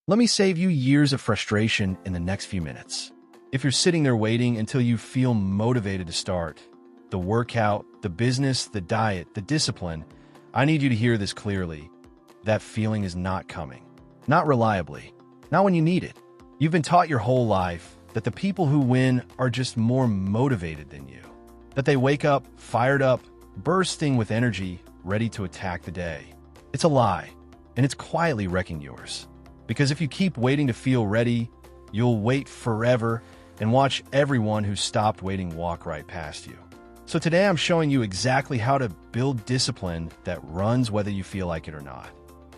Let me save you years of frustration in the next few minutes. If you're sitting there waiting until you feel motivated to start the workout, the business, the diet, the discipline, I need you to hear this clearly. That feeling is not coming. Not reliably. Not when you need it. You've been taught your whole life that the people who win are just more motivated than you. That they wake up, fired up, bursting with energy, ready to attack the day. It's a lie, and it's quietly wrecking yours. Because if you keep waiting to feel ready, you'll wait forever and watch everyone who stopped waiting walk right past you. So today I'm showing you exactly how to build discipline that runs whether you feel like it or not.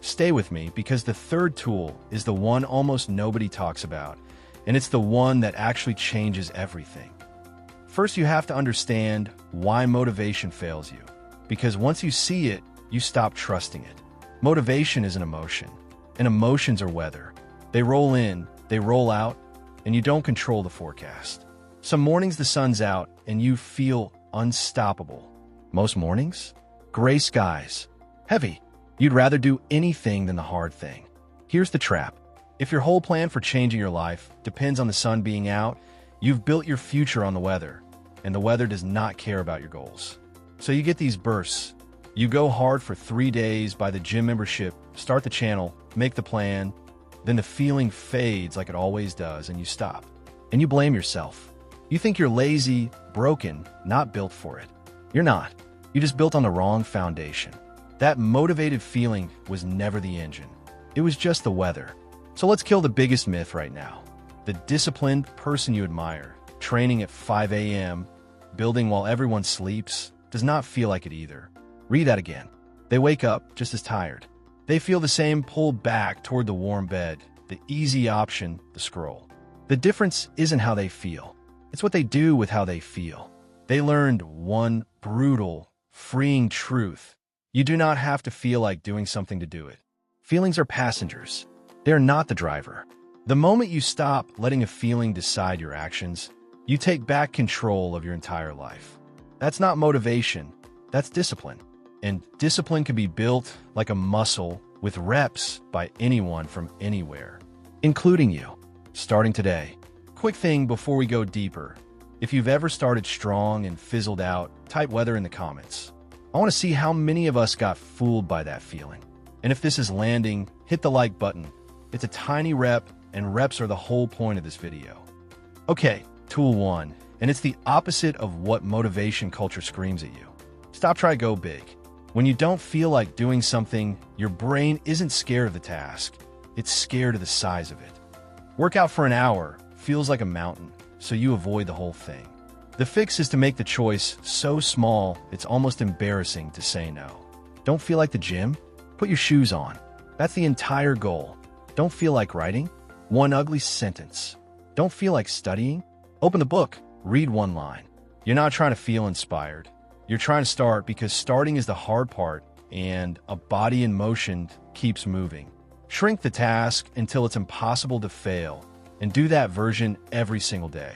Stay with me because the third tool is the one almost nobody talks about, and it's the one that actually changes everything. First, you have to understand why motivation fails you, because once you see it, you stop trusting it. Motivation is an emotion, and emotions are weather. They roll in, they roll out, and you don't control the forecast. Some mornings the sun's out and you feel unstoppable. Most mornings, gray skies, heavy. You'd rather do anything than the hard thing. Here's the trap. If your whole plan for changing your life depends on the sun being out, you've built your future on the weather, and the weather does not care about your goals. So you get these bursts. You go hard for 3 days, buy the gym membership, start the channel, make the plan, then the feeling fades like it always does, and you stop. And you blame yourself. You think you're lazy, broken, not built for it. You're not. You just built on the wrong foundation. That motivated feeling was never the engine. It was just the weather. So let's kill the biggest myth right now. The disciplined person you admire, training at 5 a.m., building while everyone sleeps, does not feel like it either. Read that again. They wake up just as tired. They feel the same pull back toward the warm bed, the easy option, the scroll. The difference isn't how they feel. It's what they do with how they feel. They learned one brutal, freeing truth. You do not have to feel like doing something to do it. Feelings are passengers. They are not the driver. The moment you stop letting a feeling decide your actions, you take back control of your entire life. That's not motivation. That's discipline. And discipline can be built like a muscle with reps by anyone from anywhere, including you, starting today. Quick thing before we go deeper. If you've ever started strong and fizzled out, type weather in the comments. I want to see how many of us got fooled by that feeling. And if this is landing, hit the like button. It's a tiny rep, and reps are the whole point of this video. Okay, tool 1, and it's the opposite of what motivation culture screams at you. Stop, try, go big. When you don't feel like doing something, your brain isn't scared of the task. It's scared of the size of it. Work out for an hour feels like a mountain, so you avoid the whole thing. The fix is to make the choice so small, it's almost embarrassing to say no. Don't feel like the gym? Put your shoes on. That's the entire goal. Don't feel like writing? One ugly sentence. Don't feel like studying? Open the book, read one line. You're not trying to feel inspired. You're trying to start because starting is the hard part, and a body in motion keeps moving. Shrink the task until it's impossible to fail, and do that version every single day.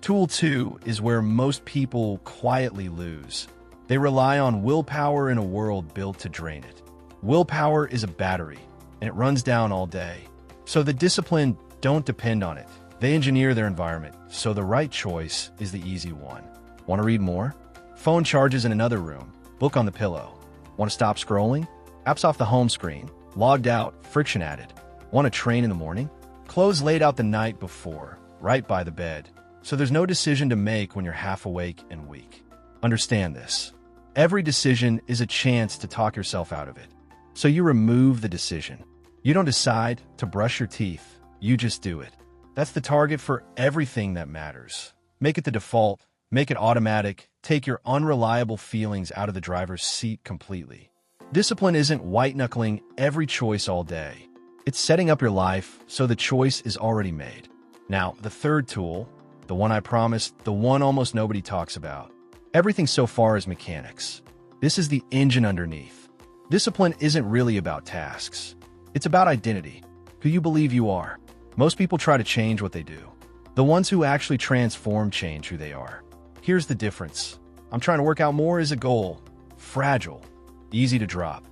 Tool 2 is where most people quietly lose. They rely on willpower in a world built to drain it. Willpower is a battery, and it runs down all day. So the discipline don't depend on it. They engineer their environment, so the right choice is the easy one. Want to read more? Phone charges in another room, book on the pillow. Want to stop scrolling? Apps off the home screen, logged out, friction added. Want to train in the morning? Clothes laid out the night before, right by the bed. So there's no decision to make when you're half awake and weak. Understand this. Every decision is a chance to talk yourself out of it. So you remove the decision. You don't decide to brush your teeth. You just do it. That's the target for everything that matters. Make it the default. Make it automatic. Take your unreliable feelings out of the driver's seat completely. Discipline isn't white-knuckling every choice all day. It's setting up your life so the choice is already made. Now, the third tool, the one I promised, the one almost nobody talks about. Everything so far is mechanics. This is the engine underneath. Discipline isn't really about tasks. It's about identity, who you believe you are. Most people try to change what they do. The ones who actually transform change who they are. Here's the difference. I'm trying to work out more is a goal. Fragile. Easy to drop.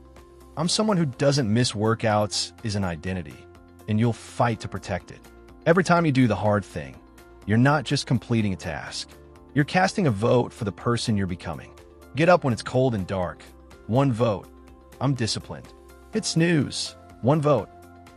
I'm someone who doesn't miss workouts is an identity. and you'll fight to protect it. Every time you do the hard thing, you're not just completing a task. You're casting a vote for the person you're becoming. Get up when it's cold and dark. 1 vote. I'm disciplined. Hit snooze. 1 vote.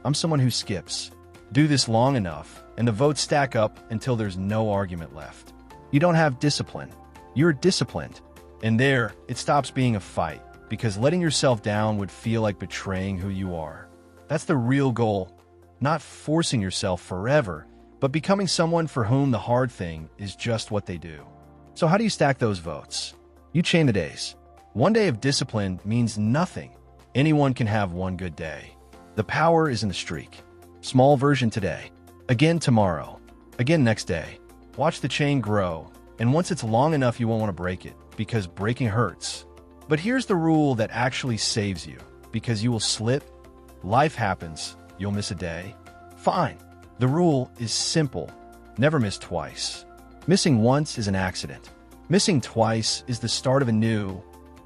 I'm someone who skips. Do this long enough, and the votes stack up until there's no argument left. You don't have discipline. You're disciplined. And there, it stops being a fight, because letting yourself down would feel like betraying who you are. That's the real goal. Not forcing yourself forever, but becoming someone for whom the hard thing is just what they do. So how do you stack those votes? You chain the days. 1 day of discipline means nothing. Anyone can have 1 good day. The power is in the streak. Small version today. Again tomorrow. Again next day. Watch the chain grow, and once it's long enough you won't want to break it, because breaking hurts. But here's the rule that actually saves you, because you will slip. Life happens. You'll miss a day. Fine. The rule is simple. Never miss twice. Missing once is an accident. Missing twice is the start of a new,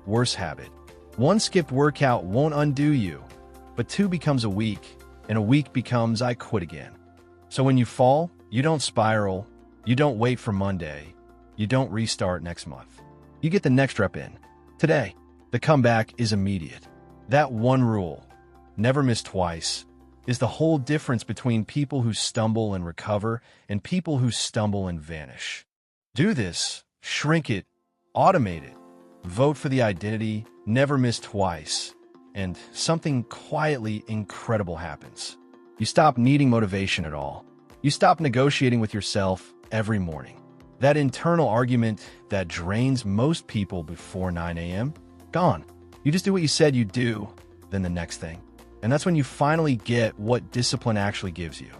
worse habit. 1 skipped workout won't undo you, but 2 becomes a week, and a week becomes I quit again. So when you fall, you don't spiral, you don't wait for Monday, you don't restart next month. You get the next rep in. Today, the comeback is immediate. That 1 rule, never miss twice, is the whole difference between people who stumble and recover and people who stumble and vanish. Do this, shrink it, automate it, vote for the identity, never miss twice, and something quietly incredible happens. You stop needing motivation at all. You stop negotiating with yourself every morning. That internal argument that drains most people before 9 a.m., gone. You just do what you said you'd do, then the next thing. And that's when you finally get what discipline actually gives you.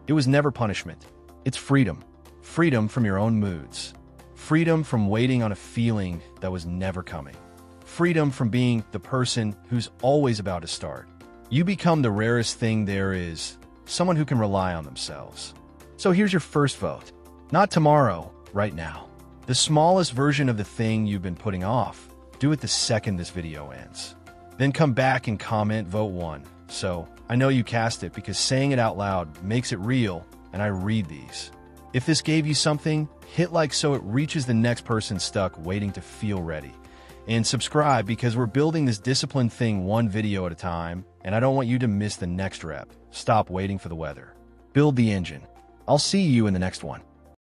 It was never punishment. It's freedom. Freedom from your own moods. Freedom from waiting on a feeling that was never coming. Freedom from being the person who's always about to start. You become the rarest thing there is, someone who can rely on themselves. So here's your first vote. Not tomorrow, right now. The smallest version of the thing you've been putting off. Do it the second this video ends. Then come back and comment vote 1. So I know you cast it because saying it out loud makes it real, and I read these. If this gave you something, hit like so it reaches the next person stuck waiting to feel ready. And subscribe because we're building this discipline thing 1 video at a time, and I don't want you to miss the next rep. Stop waiting for the weather. Build the engine. I'll see you in the next one.